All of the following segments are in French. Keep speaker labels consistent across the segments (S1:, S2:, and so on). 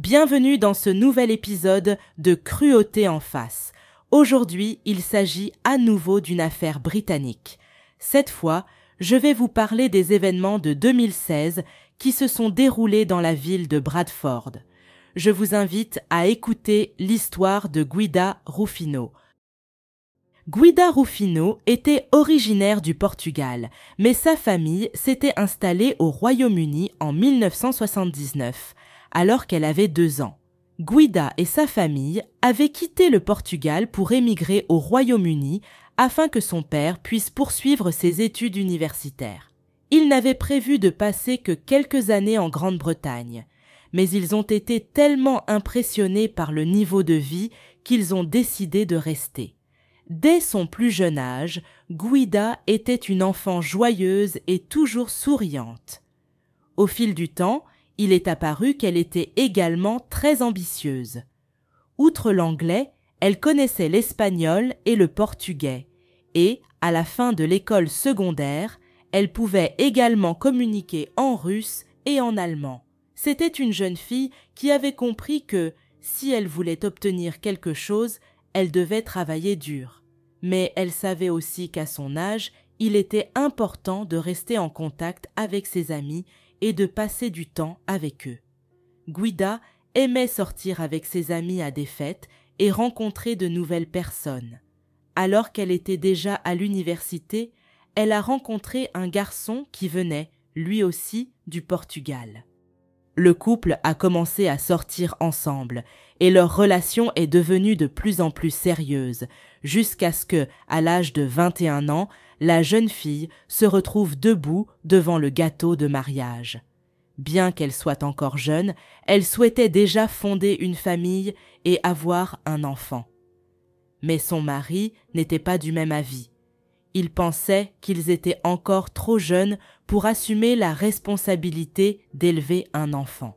S1: Bienvenue dans ce nouvel épisode de Cruauté en face. Aujourd'hui, il s'agit à nouveau d'une affaire britannique. Cette fois, je vais vous parler des événements de 2016 qui se sont déroulés dans la ville de Bradford. Je vous invite à écouter l'histoire de Guida Rufino. Guida Rufino était originaire du Portugal, mais sa famille s'était installée au Royaume-Uni en 1979, alors qu'elle avait 2 ans. Guida et sa famille avaient quitté le Portugal pour émigrer au Royaume-Uni afin que son père puisse poursuivre ses études universitaires. Ils n'avaient prévu de passer que quelques années en Grande-Bretagne, mais ils ont été tellement impressionnés par le niveau de vie qu'ils ont décidé de rester. Dès son plus jeune âge, Guida était une enfant joyeuse et toujours souriante. Au fil du temps, il est apparu qu'elle était également très ambitieuse. Outre l'anglais, elle connaissait l'espagnol et le portugais, et, à la fin de l'école secondaire, elle pouvait également communiquer en russe et en allemand. C'était une jeune fille qui avait compris que, si elle voulait obtenir quelque chose, elle devait travailler dur. Mais elle savait aussi qu'à son âge, il était important de rester en contact avec ses amis et de passer du temps avec eux. Guida aimait sortir avec ses amis à des fêtes et rencontrer de nouvelles personnes. Alors qu'elle était déjà à l'université, elle a rencontré un garçon qui venait, lui aussi, du Portugal. Le couple a commencé à sortir ensemble et leur relation est devenue de plus en plus sérieuse, jusqu'à ce que, à l'âge de 21 ans, la jeune fille se retrouve debout devant le gâteau de mariage. Bien qu'elle soit encore jeune, elle souhaitait déjà fonder une famille et avoir un enfant. Mais son mari n'était pas du même avis. Il pensait qu'ils étaient encore trop jeunes pour assumer la responsabilité d'élever un enfant.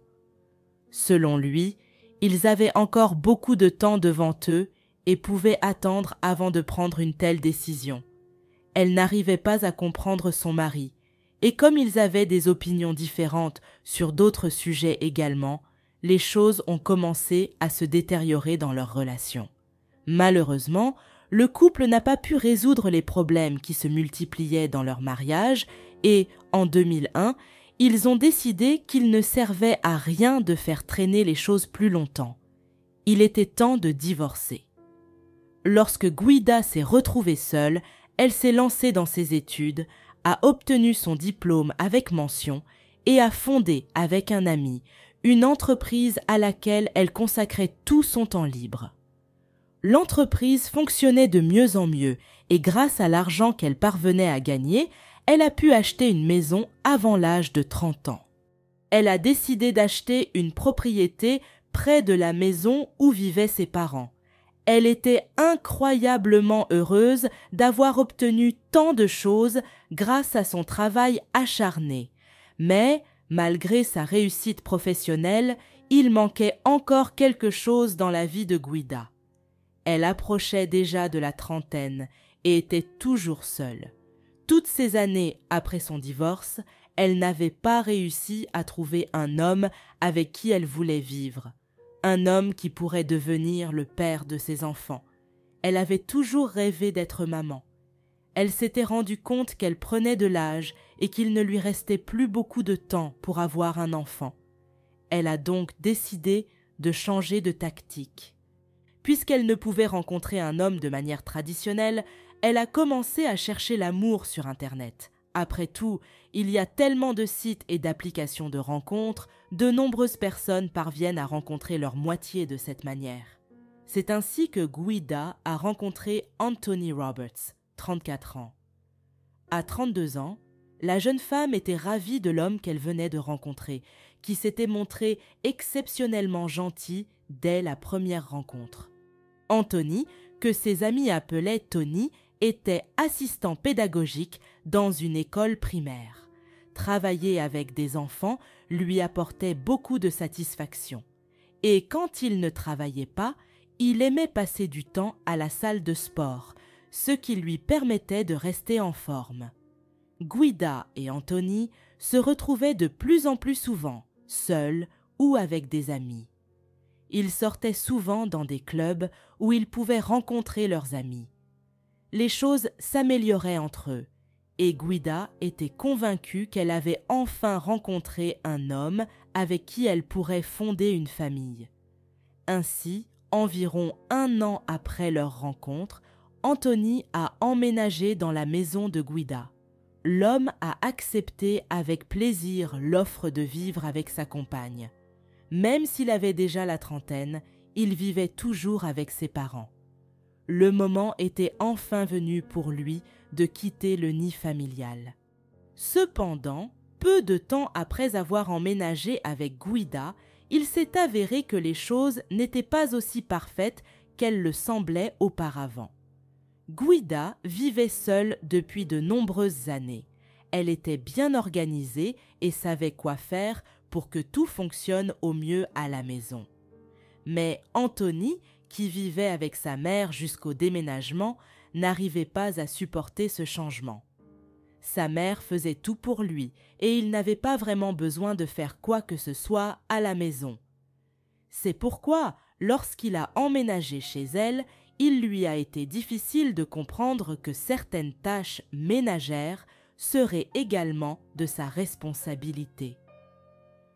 S1: Selon lui, ils avaient encore beaucoup de temps devant eux et pouvaient attendre avant de prendre une telle décision. Elle n'arrivait pas à comprendre son mari, et comme ils avaient des opinions différentes sur d'autres sujets également, les choses ont commencé à se détériorer dans leur relation. Malheureusement, le couple n'a pas pu résoudre les problèmes qui se multipliaient dans leur mariage et, en 2001, ils ont décidé qu'il ne servait à rien de faire traîner les choses plus longtemps. Il était temps de divorcer. Lorsque Guida s'est retrouvée seule, elle s'est lancée dans ses études, a obtenu son diplôme avec mention et a fondé avec un ami une entreprise à laquelle elle consacrait tout son temps libre. L'entreprise fonctionnait de mieux en mieux et grâce à l'argent qu'elle parvenait à gagner, elle a pu acheter une maison avant l'âge de 30 ans. Elle a décidé d'acheter une propriété près de la maison où vivaient ses parents. Elle était incroyablement heureuse d'avoir obtenu tant de choses grâce à son travail acharné. Mais, malgré sa réussite professionnelle, il manquait encore quelque chose dans la vie de Guida. Elle approchait déjà de la trentaine et était toujours seule. Toutes ces années après son divorce, elle n'avait pas réussi à trouver un homme avec qui elle voulait vivre. Un homme qui pourrait devenir le père de ses enfants. Elle avait toujours rêvé d'être maman. Elle s'était rendue compte qu'elle prenait de l'âge et qu'il ne lui restait plus beaucoup de temps pour avoir un enfant. Elle a donc décidé de changer de tactique. Puisqu'elle ne pouvait rencontrer un homme de manière traditionnelle, elle a commencé à chercher l'amour sur Internet. Après tout, il y a tellement de sites et d'applications de rencontres, de nombreuses personnes parviennent à rencontrer leur moitié de cette manière. C'est ainsi que Guida a rencontré Anthony Roberts, 34 ans. À 32 ans, la jeune femme était ravie de l'homme qu'elle venait de rencontrer, qui s'était montré exceptionnellement gentil dès la première rencontre. Anthony, que ses amis appelaient Tony, était assistant pédagogique dans une école primaire. Travailler avec des enfants lui apportait beaucoup de satisfaction. Et quand il ne travaillait pas, il aimait passer du temps à la salle de sport, ce qui lui permettait de rester en forme. Guida et Anthony se retrouvaient de plus en plus souvent, seuls ou avec des amis. Ils sortaient souvent dans des clubs où ils pouvaient rencontrer leurs amis. Les choses s'amélioraient entre eux, et Guida était convaincue qu'elle avait enfin rencontré un homme avec qui elle pourrait fonder une famille. Ainsi, environ 1 an après leur rencontre, Anthony a emménagé dans la maison de Guida. L'homme a accepté avec plaisir l'offre de vivre avec sa compagne. Même s'il avait déjà la trentaine, il vivait toujours avec ses parents. Le moment était enfin venu pour lui de quitter le nid familial. Cependant, peu de temps après avoir emménagé avec Guida, il s'est avéré que les choses n'étaient pas aussi parfaites qu'elles le semblaient auparavant. Guida vivait seule depuis de nombreuses années. Elle était bien organisée et savait quoi faire pour que tout fonctionne au mieux à la maison. Mais Anthony, qui vivait avec sa mère jusqu'au déménagement, n'arrivait pas à supporter ce changement. Sa mère faisait tout pour lui et il n'avait pas vraiment besoin de faire quoi que ce soit à la maison. C'est pourquoi, lorsqu'il a emménagé chez elle, il lui a été difficile de comprendre que certaines tâches ménagères seraient également de sa responsabilité.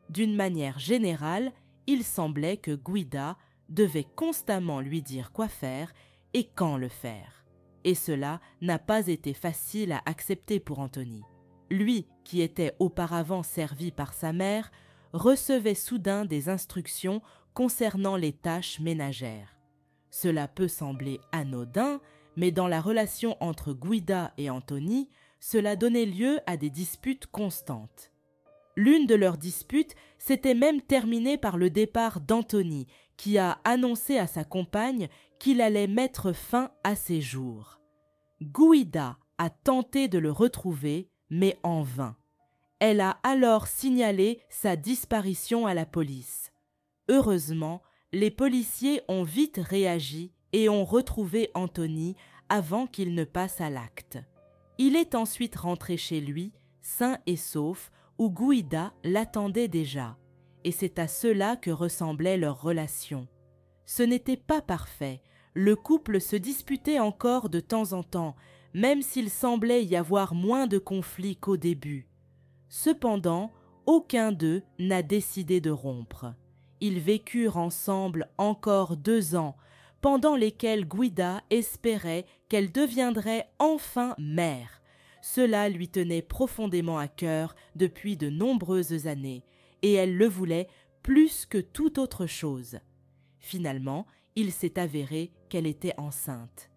S1: D'une manière générale, il semblait que Guida devait constamment lui dire quoi faire et quand le faire. Et cela n'a pas été facile à accepter pour Anthony. Lui, qui était auparavant servi par sa mère, recevait soudain des instructions concernant les tâches ménagères. Cela peut sembler anodin, mais dans la relation entre Guida et Anthony, cela donnait lieu à des disputes constantes. L'une de leurs disputes s'était même terminée par le départ d'Anthony, qui a annoncé à sa compagne qu'il allait mettre fin à ses jours. Guida a tenté de le retrouver, mais en vain. Elle a alors signalé sa disparition à la police. Heureusement, les policiers ont vite réagi et ont retrouvé Anthony avant qu'il ne passe à l'acte. Il est ensuite rentré chez lui, sain et sauf, où Guida l'attendait déjà, et c'est à cela que ressemblait leur relation. Ce n'était pas parfait, le couple se disputait encore de temps en temps, même s'il semblait y avoir moins de conflits qu'au début. Cependant, aucun d'eux n'a décidé de rompre. Ils vécurent ensemble encore 2 ans, pendant lesquels Guida espérait qu'elle deviendrait enfin mère. Cela lui tenait profondément à cœur depuis de nombreuses années, et elle le voulait plus que toute autre chose. Finalement, il s'est avéré qu'elle était enceinte.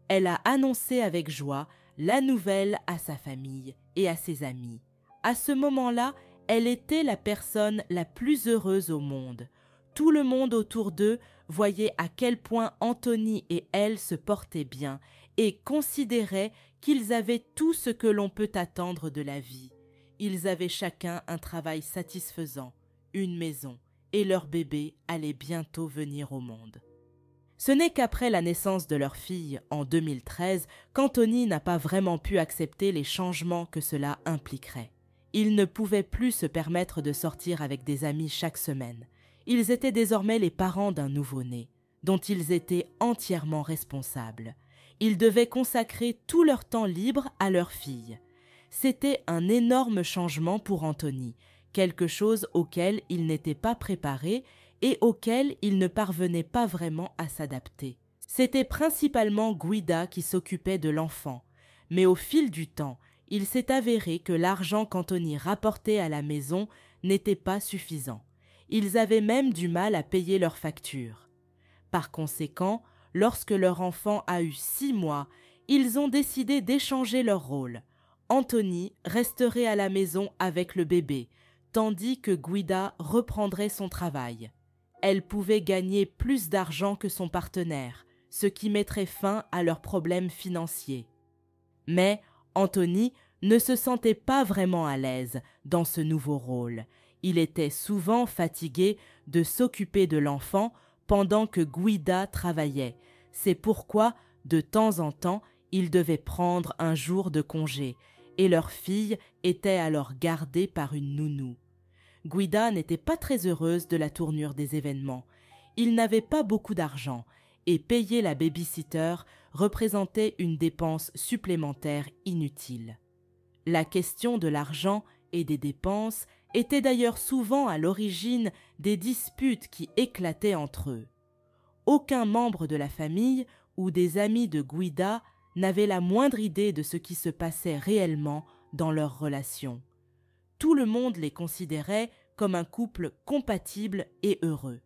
S1: Elle a annoncé avec joie la nouvelle à sa famille et à ses amis. À ce moment-là, elle était la personne la plus heureuse au monde. Tout le monde autour d'eux voyait à quel point Anthony et elle se portaient bien et considérait qu'ils avaient tout ce que l'on peut attendre de la vie. Ils avaient chacun un travail satisfaisant, une maison, et leur bébé allait bientôt venir au monde. Ce n'est qu'après la naissance de leur fille, en 2013, qu'Anthony n'a pas vraiment pu accepter les changements que cela impliquerait. Il ne pouvait plus se permettre de sortir avec des amis chaque semaine. Ils étaient désormais les parents d'un nouveau-né, dont ils étaient entièrement responsables. Ils devaient consacrer tout leur temps libre à leur fille. C'était un énorme changement pour Anthony, quelque chose auquel il n'était pas préparé et auquel il ne parvenait pas vraiment à s'adapter. C'était principalement Guida qui s'occupait de l'enfant, mais au fil du temps, il s'est avéré que l'argent qu'Anthony rapportait à la maison n'était pas suffisant. Ils avaient même du mal à payer leurs factures. Par conséquent, lorsque leur enfant a eu 6 mois, ils ont décidé d'échanger leur rôle. Anthony resterait à la maison avec le bébé, tandis que Guida reprendrait son travail. Elle pouvait gagner plus d'argent que son partenaire, ce qui mettrait fin à leurs problèmes financiers. Mais Anthony ne se sentait pas vraiment à l'aise dans ce nouveau rôle. Il était souvent fatigué de s'occuper de l'enfant pendant que Guida travaillait. C'est pourquoi, de temps en temps, il devait prendre un jour de congé, et leur fille était alors gardée par une nounou. Guida n'était pas très heureuse de la tournure des événements. il n'avait pas beaucoup d'argent et payer la baby-sitter représentait une dépense supplémentaire inutile. La question de l'argent et des dépenses était d'ailleurs souvent à l'origine des disputes qui éclataient entre eux. Aucun membre de la famille ou des amis de Guida n'avait la moindre idée de ce qui se passait réellement dans leur relation. Tout le monde les considérait comme un couple compatible et heureux.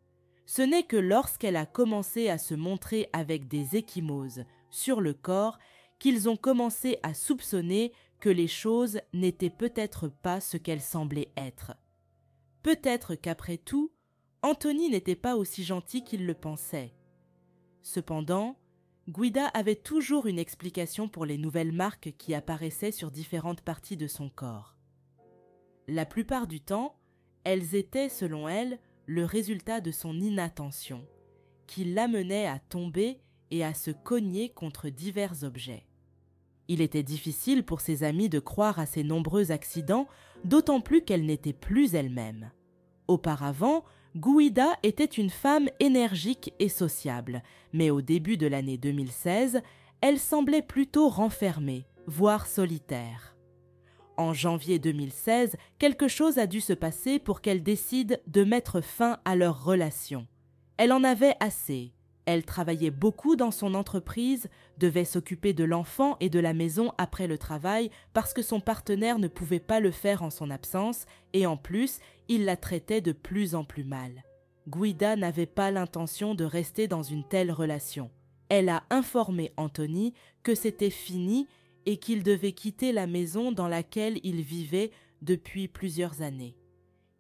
S1: Ce n'est que lorsqu'elle a commencé à se montrer avec des ecchymoses sur le corps qu'ils ont commencé à soupçonner que les choses n'étaient peut-être pas ce qu'elles semblaient être. Peut-être qu'après tout, Anthony n'était pas aussi gentil qu'il le pensait. Cependant, Guida avait toujours une explication pour les nouvelles marques qui apparaissaient sur différentes parties de son corps. La plupart du temps, elles étaient, selon elle, le résultat de son inattention, qui l'amenait à tomber et à se cogner contre divers objets. Il était difficile pour ses amis de croire à ces nombreux accidents, d'autant plus qu'elle n'était plus elle-même. Auparavant, Guida était une femme énergique et sociable, mais au début de l'année 2016, elle semblait plutôt renfermée, voire solitaire. En janvier 2016, quelque chose a dû se passer pour qu'elle décide de mettre fin à leur relation. Elle en avait assez. Elle travaillait beaucoup dans son entreprise, devait s'occuper de l'enfant et de la maison après le travail parce que son partenaire ne pouvait pas le faire en son absence et en plus, il la traitait de plus en plus mal. Guida n'avait pas l'intention de rester dans une telle relation. Elle a informé Anthony que c'était fini et qu'il devait quitter la maison dans laquelle il vivait depuis plusieurs années.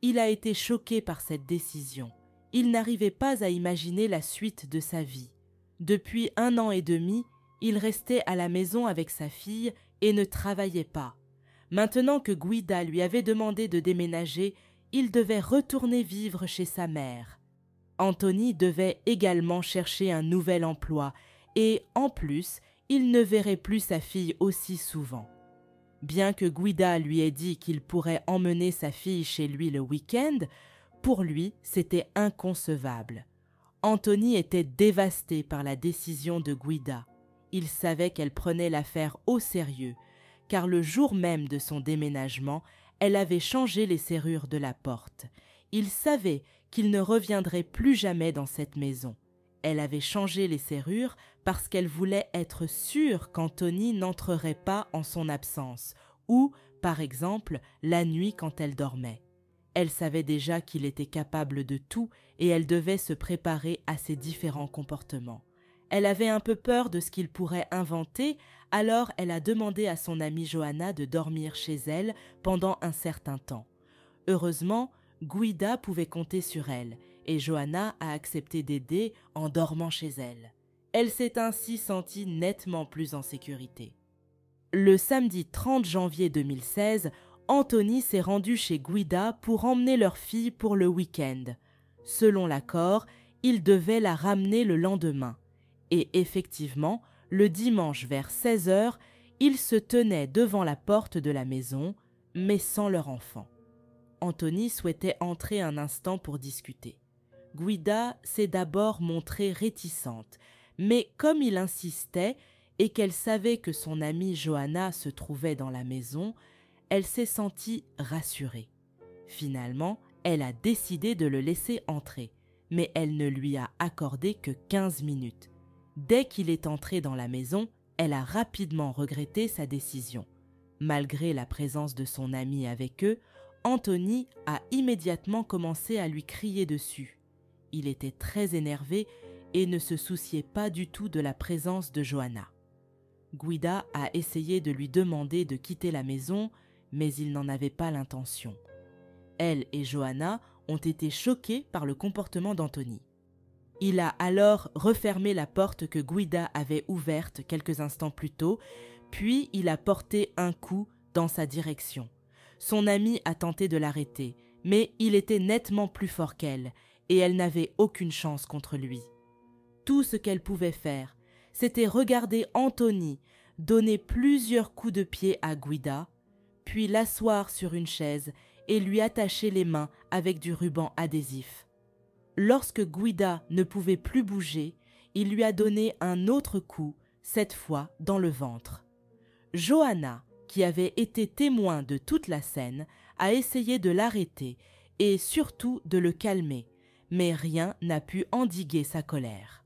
S1: Il a été choqué par cette décision. Il n'arrivait pas à imaginer la suite de sa vie. Depuis 1 an et demi, il restait à la maison avec sa fille et ne travaillait pas. Maintenant que Guida lui avait demandé de déménager, il devait retourner vivre chez sa mère. Anthony devait également chercher un nouvel emploi et, en plus, il ne verrait plus sa fille aussi souvent. Bien que Guida lui ait dit qu'il pourrait emmener sa fille chez lui le week-end, pour lui, c'était inconcevable. Anthony était dévasté par la décision de Guida. Il savait qu'elle prenait l'affaire au sérieux, car le jour même de son déménagement, elle avait changé les serrures de la porte. Il savait qu'il ne reviendrait plus jamais dans cette maison. Elle avait changé les serrures parce qu'elle voulait être sûre qu'Anthony n'entrerait pas en son absence, ou, par exemple, la nuit quand elle dormait. Elle savait déjà qu'il était capable de tout et elle devait se préparer à ses différents comportements. Elle avait un peu peur de ce qu'il pourrait inventer, alors elle a demandé à son amie Johanna de dormir chez elle pendant un certain temps. Heureusement, Guida pouvait compter sur elle et Johanna a accepté d'aider en dormant chez elle. Elle s'est ainsi sentie nettement plus en sécurité. Le samedi 30 janvier 2016, Anthony s'est rendu chez Guida pour emmener leur fille pour le week-end. Selon l'accord, il devait la ramener le lendemain. Et effectivement, le dimanche vers 16h, ils se tenaient devant la porte de la maison, mais sans leur enfant. Anthony souhaitait entrer un instant pour discuter. Guida s'est d'abord montrée réticente, mais comme il insistait et qu'elle savait que son amie Johanna se trouvait dans la maison, elle s'est sentie rassurée. Finalement, elle a décidé de le laisser entrer, mais elle ne lui a accordé que 15 minutes. Dès qu'il est entré dans la maison, elle a rapidement regretté sa décision. Malgré la présence de son ami avec eux, Anthony a immédiatement commencé à lui crier dessus. Il était très énervé et ne se souciait pas du tout de la présence de Johanna. Guida a essayé de lui demander de quitter la maison, mais il n'en avait pas l'intention. Elle et Johanna ont été choquées par le comportement d'Anthony. Il a alors refermé la porte que Guida avait ouverte quelques instants plus tôt, puis il a porté un coup dans sa direction. Son amie a tenté de l'arrêter, mais il était nettement plus fort qu'elle, et elle n'avait aucune chance contre lui. Tout ce qu'elle pouvait faire, c'était regarder Anthony donner plusieurs coups de pied à Guida, puis l'asseoir sur une chaise et lui attacher les mains avec du ruban adhésif. Lorsque Guida ne pouvait plus bouger, il lui a donné un autre coup, cette fois dans le ventre. Johanna, qui avait été témoin de toute la scène, a essayé de l'arrêter et surtout de le calmer, mais rien n'a pu endiguer sa colère.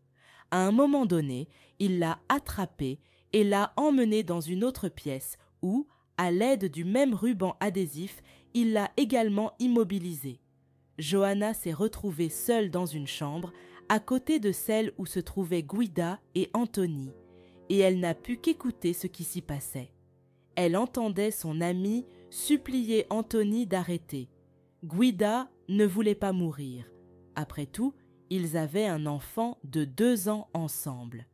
S1: À un moment donné, il l'a attrapé et l'a emmené dans une autre pièce où, à l'aide du même ruban adhésif, il l'a également immobilisé. Johanna s'est retrouvée seule dans une chambre, à côté de celle où se trouvaient Guida et Anthony, et elle n'a pu qu'écouter ce qui s'y passait. Elle entendait son ami supplier Anthony d'arrêter. Guida ne voulait pas mourir. Après tout, ils avaient un enfant de 2 ans ensemble.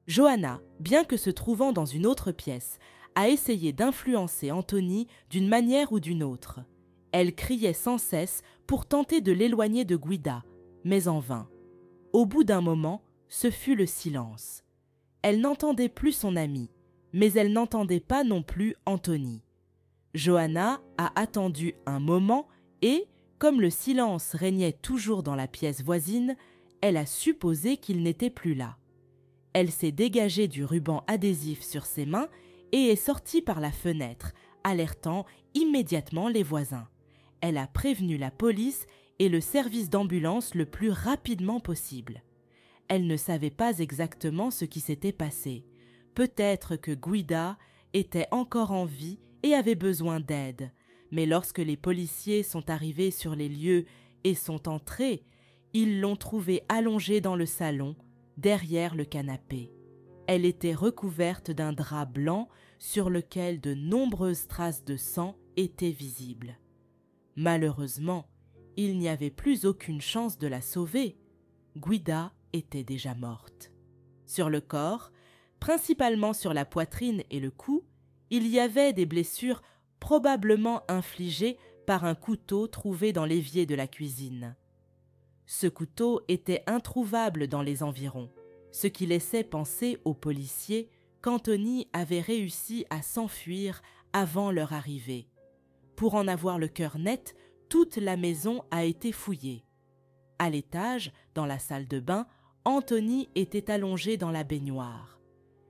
S1: Johanna, bien que se trouvant dans une autre pièce, a essayé d'influencer Anthony d'une manière ou d'une autre. Elle criait sans cesse pour tenter de l'éloigner de Guida, mais en vain. Au bout d'un moment, ce fut le silence. Elle n'entendait plus son ami, mais elle n'entendait pas non plus Anthony. Johanna a attendu un moment et, comme le silence régnait toujours dans la pièce voisine, elle a supposé qu'il n'était plus là. Elle s'est dégagée du ruban adhésif sur ses mains et est sortie par la fenêtre, alertant immédiatement les voisins. Elle a prévenu la police et le service d'ambulance le plus rapidement possible. Elle ne savait pas exactement ce qui s'était passé. Peut-être que Guida était encore en vie et avait besoin d'aide. Mais lorsque les policiers sont arrivés sur les lieux et sont entrés, ils l'ont trouvée allongée dans le salon, derrière le canapé. Elle était recouverte d'un drap blanc sur lequel de nombreuses traces de sang étaient visibles. Malheureusement, il n'y avait plus aucune chance de la sauver. Guida était déjà morte. Sur le corps, principalement sur la poitrine et le cou, il y avait des blessures probablement infligées par un couteau trouvé dans l'évier de la cuisine. Ce couteau était introuvable dans les environs, ce qui laissait penser aux policiers qu'Anthony avait réussi à s'enfuir avant leur arrivée. Pour en avoir le cœur net, toute la maison a été fouillée. À l'étage, dans la salle de bain, Anthony était allongé dans la baignoire.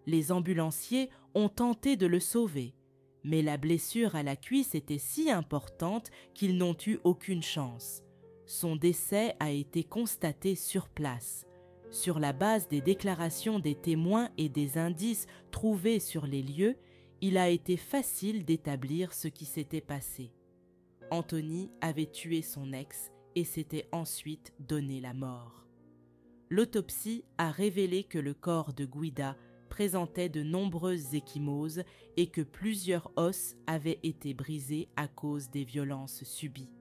S1: Les ambulanciers ont tenté de le sauver, mais la blessure à la cuisse était si importante qu'ils n'ont eu aucune chance. Son décès a été constaté sur place. Sur la base des déclarations des témoins et des indices trouvés sur les lieux, il a été facile d'établir ce qui s'était passé. Anthony avait tué son ex et s'était ensuite donné la mort. L'autopsie a révélé que le corps de Guida présentait de nombreuses ecchymoses et que plusieurs os avaient été brisés à cause des violences subies.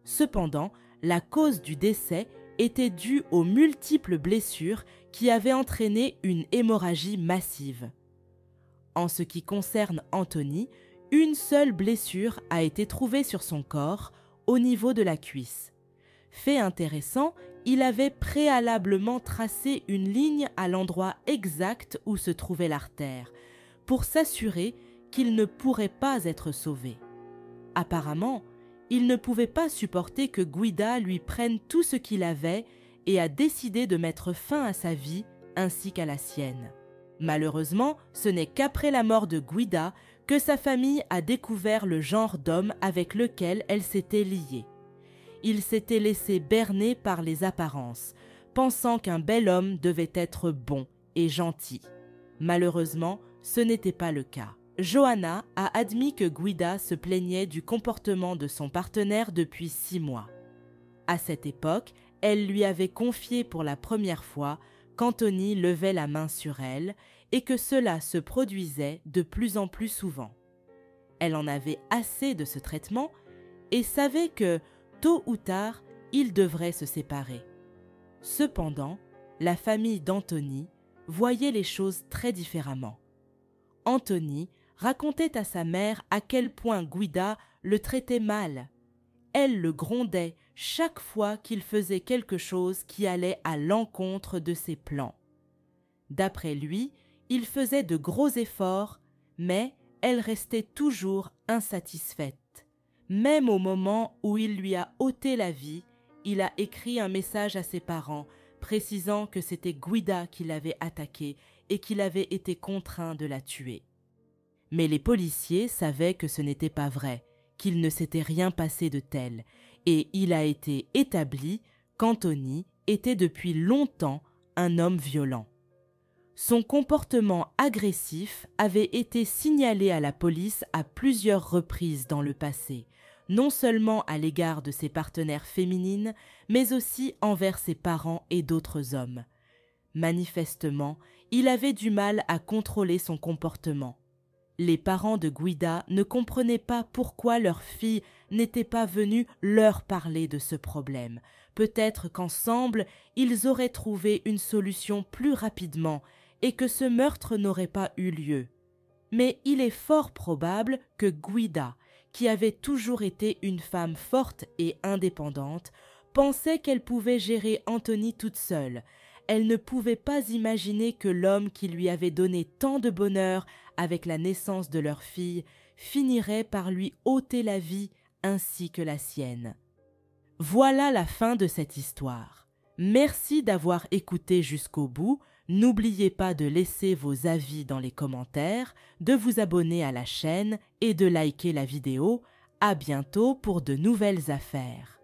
S1: Cependant, la cause du décès était due aux multiples blessures qui avaient entraîné une hémorragie massive. En ce qui concerne Anthony, une seule blessure a été trouvée sur son corps, au niveau de la cuisse. Fait intéressant, il avait préalablement tracé une ligne à l'endroit exact où se trouvait l'artère, pour s'assurer qu'il ne pourrait pas être sauvé. Apparemment, il ne pouvait pas supporter que Guida lui prenne tout ce qu'il avait et a décidé de mettre fin à sa vie ainsi qu'à la sienne. Malheureusement, ce n'est qu'après la mort de Guida que sa famille a découvert le genre d'homme avec lequel elle s'était liée. Il s'était laissé berner par les apparences, pensant qu'un bel homme devait être bon et gentil. Malheureusement, ce n'était pas le cas. Johanna a admis que Guida se plaignait du comportement de son partenaire depuis 6 mois. À cette époque, elle lui avait confié pour la première fois qu'Anthony levait la main sur elle et que cela se produisait de plus en plus souvent. Elle en avait assez de ce traitement et savait que, tôt ou tard, ils devraient se séparer. Cependant, la famille d'Anthony voyait les choses très différemment. Anthony racontait à sa mère à quel point Guida le traitait mal. Elle le grondait chaque fois qu'il faisait quelque chose qui allait à l'encontre de ses plans. D'après lui, il faisait de gros efforts, mais elle restait toujours insatisfaite. Même au moment où il lui a ôté la vie, il a écrit un message à ses parents précisant que c'était Guida qui l'avait attaqué et qu'il avait été contraint de la tuer. Mais les policiers savaient que ce n'était pas vrai, qu'il ne s'était rien passé de tel, et il a été établi qu'Anthony était depuis longtemps un homme violent. Son comportement agressif avait été signalé à la police à plusieurs reprises dans le passé, non seulement à l'égard de ses partenaires féminines, mais aussi envers ses parents et d'autres hommes. Manifestement, il avait du mal à contrôler son comportement. Les parents de Guida ne comprenaient pas pourquoi leur fille n'était pas venue leur parler de ce problème. Peut-être qu'ensemble, ils auraient trouvé une solution plus rapidement et que ce meurtre n'aurait pas eu lieu. Mais il est fort probable que Guida, qui avait toujours été une femme forte et indépendante, pensait qu'elle pouvait gérer Anthony toute seule. Elle ne pouvait pas imaginer que l'homme qui lui avait donné tant de bonheur avec la naissance de leur fille finirait par lui ôter la vie ainsi que la sienne. Voilà la fin de cette histoire. Merci d'avoir écouté jusqu'au bout. N'oubliez pas de laisser vos avis dans les commentaires, de vous abonner à la chaîne et de liker la vidéo. À bientôt pour de nouvelles affaires.